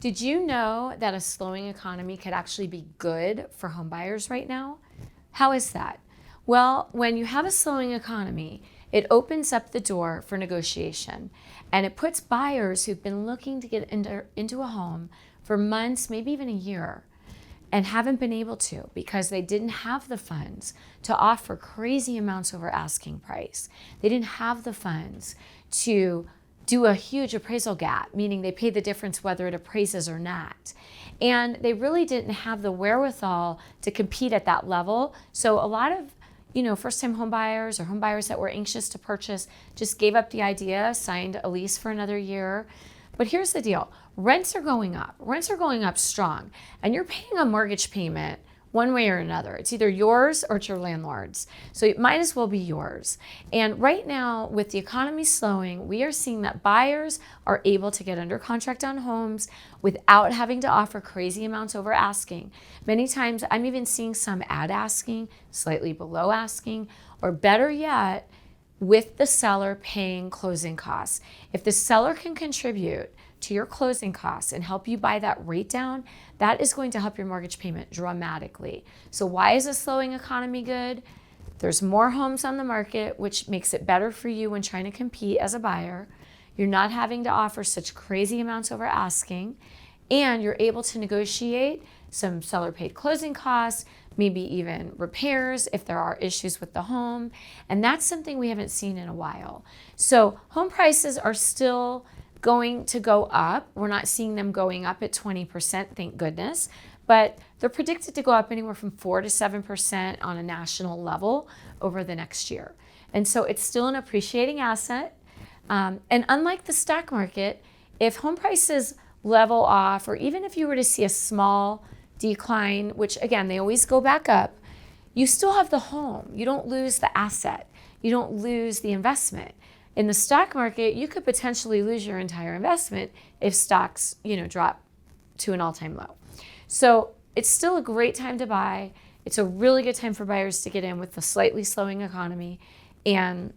Did you know that a slowing economy could actually be good for home buyers right now? How is that? Well, when you have a slowing economy, it opens up the door for negotiation, and it puts buyers who've been looking to get into a home for months, maybe even a year, and haven't been able to because they didn't have the funds to offer crazy amounts over asking price. They didn't have the funds to do a huge appraisal gap, meaning they pay the difference whether it appraises or not. And they really didn't have the wherewithal to compete at that level. So a lot of first-time home buyers or home buyers that were anxious to purchase just gave up the idea, signed a lease for another year. But here's the deal. Rents are going up. Rents are going up strong. And you're paying a mortgage payment one way or another. It's either yours or it's your landlord's. So it might as well be yours. And right now, with the economy slowing, we are seeing that buyers are able to get under contract on homes without having to offer crazy amounts over asking. Many times, I'm even seeing some at asking, slightly below asking, or better yet, with the seller paying closing costs. If the seller can contribute to your closing costs and help you buy that rate down, that is going to help your mortgage payment dramatically. So why is a slowing economy good? There's more homes on the market, which makes it better for you when trying to compete as a buyer. You're not having to offer such crazy amounts over asking, and you're able to negotiate some seller paid closing costs, maybe even repairs if there are issues with the home. And that's something we haven't seen in a while. So home prices are still going to go up. We're not seeing them going up at 20%, thank goodness, but they're predicted to go up anywhere from 4 to 7% on a national level over the next year. And so it's still an appreciating asset. And unlike the stock market, if home prices level off, or even if you were to see a small decline, which again, they always go back up, you still have the home. You don't lose the asset. You don't lose the investment. In the stock market, you could potentially lose your entire investment if stocks, drop to an all-time low. So it's still a great time to buy. It's a really good time for buyers to get in with the slightly slowing economy. And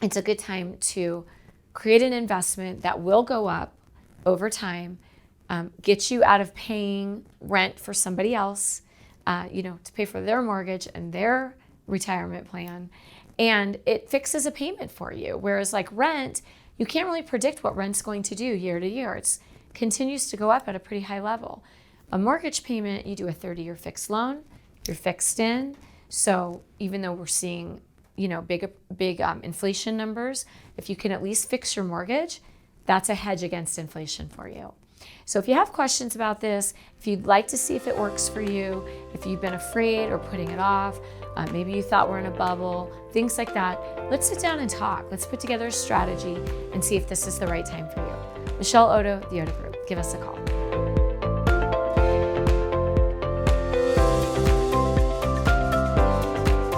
it's a good time to create an investment that will go up over time, get you out of paying rent for somebody else, to pay for their mortgage and their retirement plan. And it fixes a payment for you. Whereas like rent, you can't really predict what rent's going to do year to year. It continues to go up at a pretty high level. A mortgage payment, you do a 30-year fixed loan, you're fixed in. So even though we're seeing, big inflation numbers, if you can at least fix your mortgage, that's a hedge against inflation for you. So if you have questions about this, if you'd like to see if it works for you, if you've been afraid or putting it off, maybe you thought we're in a bubble, things like that, let's sit down and talk. Let's put together a strategy and see if this is the right time for you. Michelle.oddo, the Oddo Group. Give us a call.